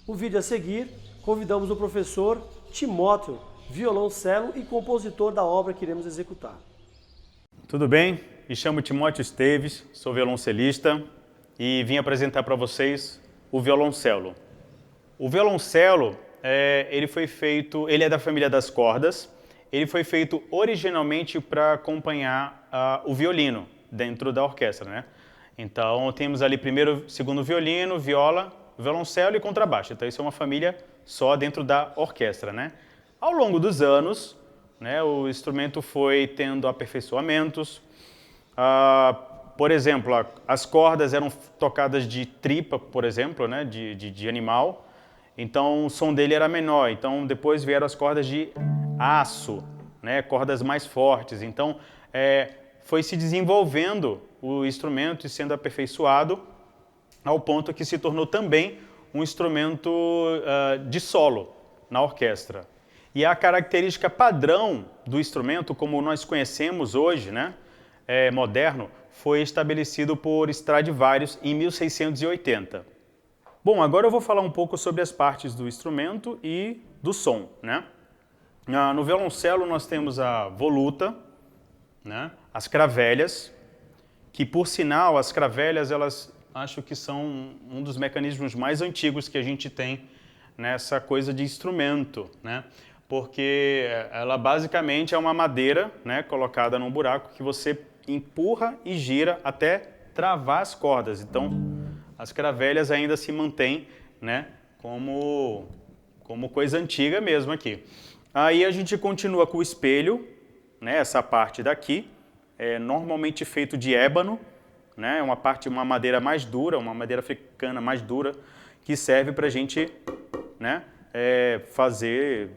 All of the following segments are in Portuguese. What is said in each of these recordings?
No vídeo a seguir, convidamos o professor Timóteo, violoncelo e compositor da obra que iremos executar. Tudo bem? Me chamo Timóteo Esteves, sou violoncelista e vim apresentar para vocês o violoncelo. O violoncelo, ele é da família das cordas. Ele foi feito originalmente para acompanhar o violino dentro da orquestra, né? Então temos ali primeiro, segundo violino, viola, violoncelo e contrabaixo. Então isso é uma família só dentro da orquestra, né? Ao longo dos anos, né, o instrumento foi tendo aperfeiçoamentos. Por exemplo, as cordas eram tocadas de tripa, por exemplo, né, de animal. Então o som dele era menor. Então depois vieram as cordas de aço, né, cordas mais fortes. Então foi se desenvolvendo o instrumento e sendo aperfeiçoado ao ponto que se tornou também um instrumento de solo na orquestra. E a característica padrão do instrumento, como nós conhecemos hoje, né, moderno, foi estabelecido por Stradivarius em 1680. Bom, agora eu vou falar um pouco sobre as partes do instrumento e do som, né? No violoncelo nós temos a voluta, né, as cravelhas, que por sinal as cravelhas elas acho que são um dos mecanismos mais antigos que a gente tem nessa coisa de instrumento, né? Porque ela basicamente é uma madeira, né, colocada num buraco que você empurra e gira até travar as cordas. Então as cravelhas ainda se mantêm, né, como coisa antiga mesmo aqui. Aí a gente continua com o espelho, né, essa parte daqui, é normalmente feito de ébano, né, uma madeira mais dura, uma madeira africana mais dura, que serve para a gente, né, fazer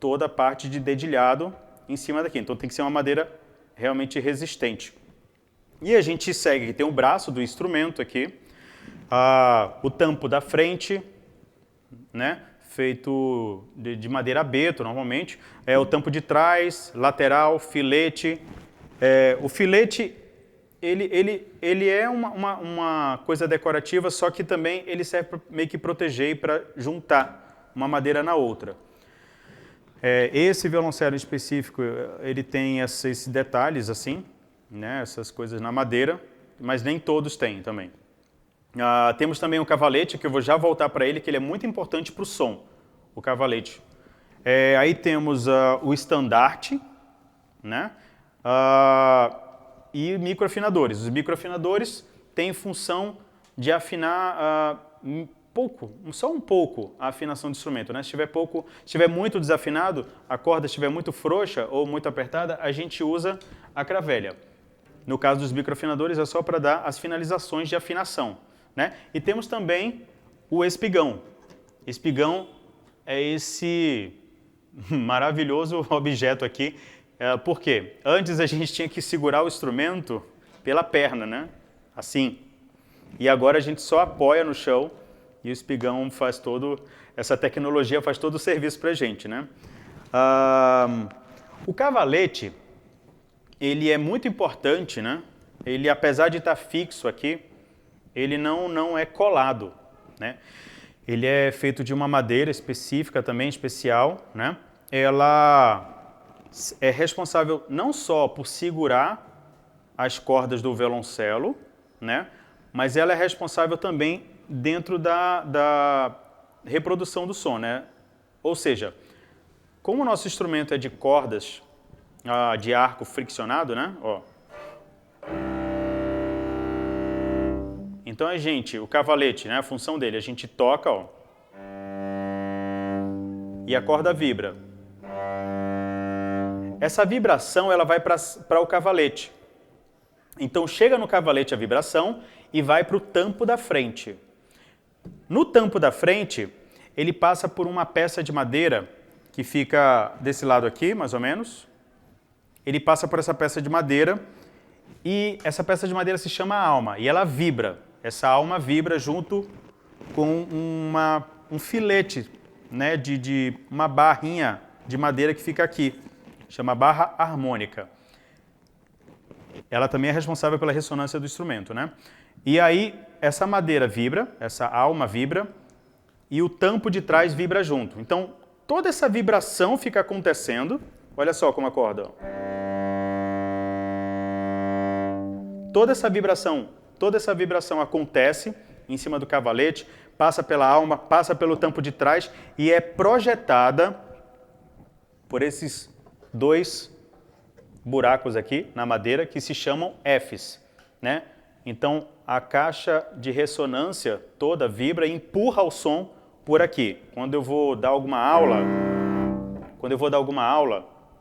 toda a parte de dedilhado em cima daqui. Então tem que ser uma madeira realmente resistente. E a gente segue, tem o braço do instrumento aqui, o tampo da frente, né, feito de madeira abeto normalmente, o tampo de trás, lateral, filete. O filete ele é uma coisa decorativa, só que também ele serve para meio que proteger e para juntar uma madeira na outra. Esse violoncelo em específico, ele tem esses detalhes assim, né, essas coisas na madeira, mas nem todos têm também. Temos também o cavalete, que eu vou já voltar para ele, que ele é muito importante para o som, o cavalete. Aí temos o estandarte, né, e microafinadores. Os microafinadores têm função de afinar só um pouco a afinação do instrumento, né? Se estiver muito desafinado, a corda estiver muito frouxa ou muito apertada, a gente usa a cravelha. No caso dos microafinadores é só para dar as finalizações de afinação, né? E temos também o espigão. Espigão é esse maravilhoso objeto aqui. Por quê? Antes a gente tinha que segurar o instrumento pela perna, né? Assim. E agora a gente só apoia no chão e o espigão faz essa tecnologia faz todo o serviço para a gente, né? O cavalete, ele é muito importante, né? Ele, apesar de estar fixo aqui, ele não é colado, né? Ele é feito de uma madeira específica também, especial, né? Ela é responsável não só por segurar as cordas do violoncelo, né? Mas ela é responsável também dentro da reprodução do som, né? Ou seja, como o nosso instrumento é de cordas de arco friccionado, né? Ó. Então o cavalete, né? A função dele, a gente toca, ó, e a corda vibra. Essa vibração ela vai para o cavalete. Então chega no cavalete a vibração e vai para o tampo da frente. No tampo da frente, ele passa por uma peça de madeira que fica desse lado aqui, mais ou menos. Ele passa por essa peça de madeira e essa peça de madeira se chama alma e ela vibra. Essa alma vibra junto com um filete, né, de uma barrinha de madeira que fica aqui, chama barra harmônica. Ela também é responsável pela ressonância do instrumento, né? E aí essa madeira vibra, essa alma vibra, e o tampo de trás vibra junto. Então, toda essa vibração fica acontecendo. Olha só como acorda. Toda essa vibração acontece em cima do cavalete, passa pela alma, passa pelo tampo de trás e é projetada por esses 2 buracos aqui na madeira que se chamam Fs, né? Então a caixa de ressonância toda vibra e empurra o som por aqui. Quando eu vou dar alguma aula,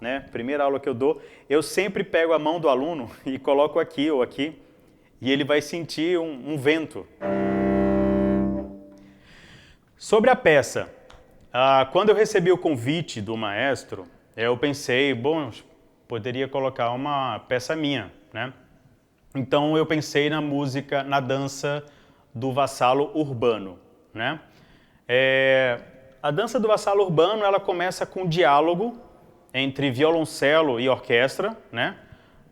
né? Primeira aula que eu dou, eu sempre pego a mão do aluno e coloco aqui ou aqui e ele vai sentir um vento. Sobre a peça, quando eu recebi o convite do maestro, eu pensei, bom, poderia colocar uma peça minha, né? Então eu pensei na música, na dança do vassalo urbano, né? A dança do vassalo urbano, ela começa com um diálogo entre violoncelo e orquestra, né?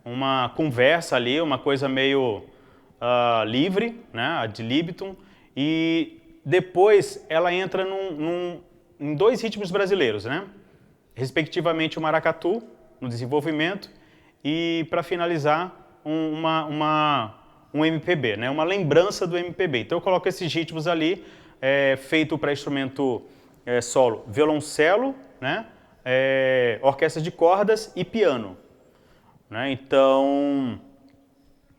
Uma conversa ali, uma coisa meio livre, né? Ad libitum, e depois ela entra em 2 ritmos brasileiros, né? Respectivamente o maracatu, no desenvolvimento, e para finalizar um MPB, né? Uma lembrança do MPB. Então eu coloco esses ritmos ali, feito para instrumento solo, violoncelo, né? Orquestra de cordas e piano, né? Então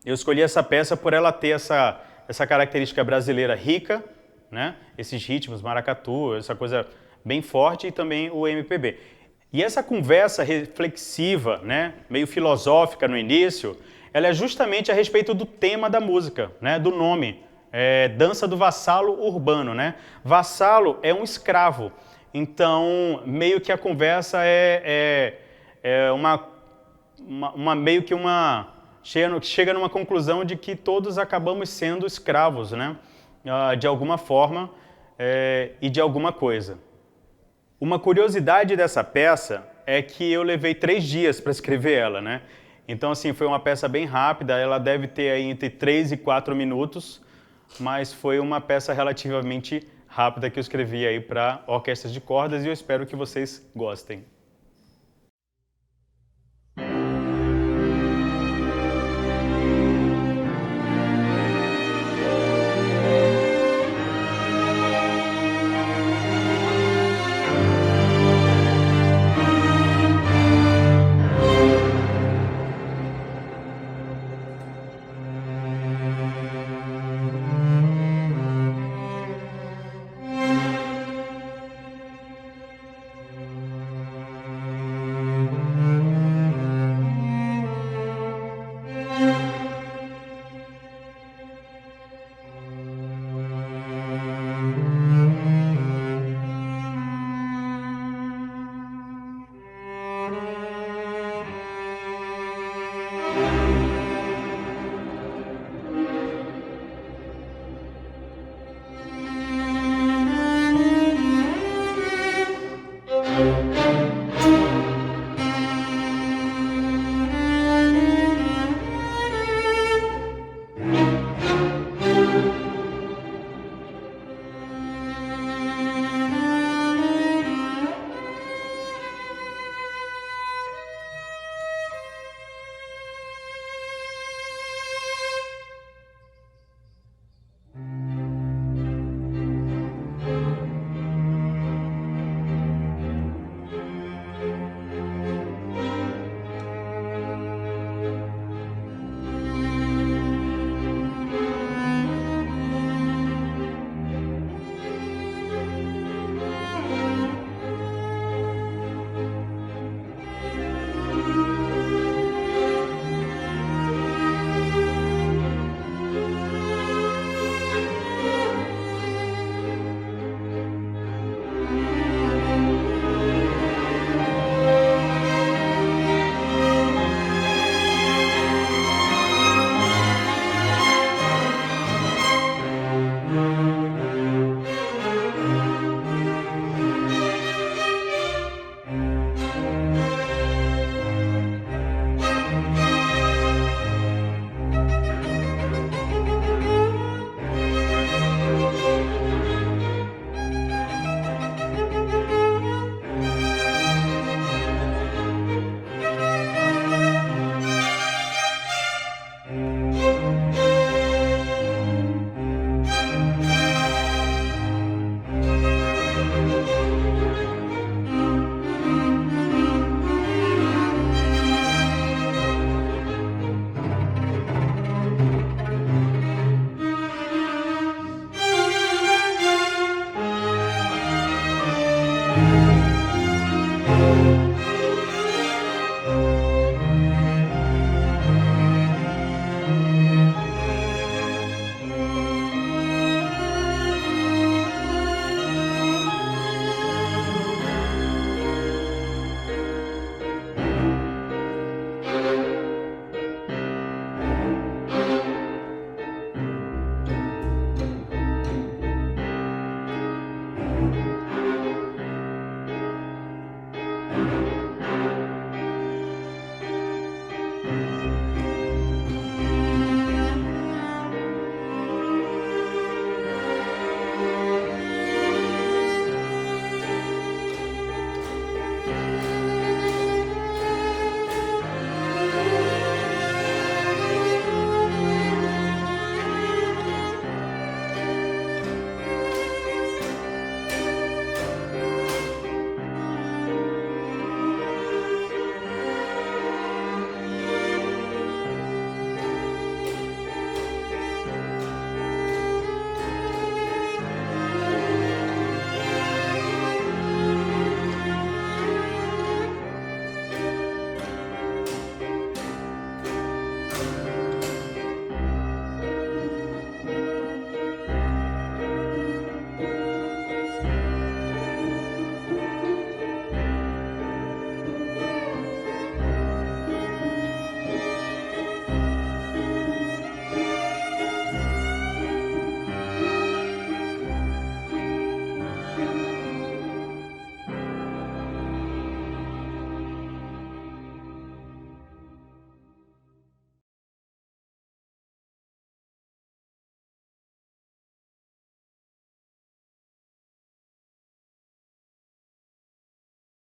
eu escolhi essa peça por ela ter essa característica brasileira rica, né? Esses ritmos, maracatu, essa coisa bem forte, e também o MPB. E essa conversa reflexiva, né, meio filosófica no início, ela é justamente a respeito do tema da música, né, do nome, Dança do Vassalo Urbano, né? Vassalo é um escravo, então meio que a conversa meio que chega numa conclusão de que todos acabamos sendo escravos, né? De alguma forma e de alguma coisa. Uma curiosidade dessa peça é que eu levei 3 dias para escrever ela, né? Então, assim, foi uma peça bem rápida, ela deve ter aí entre 3 e 4 minutos, mas foi uma peça relativamente rápida que eu escrevi aí para orquestras de cordas e eu espero que vocês gostem.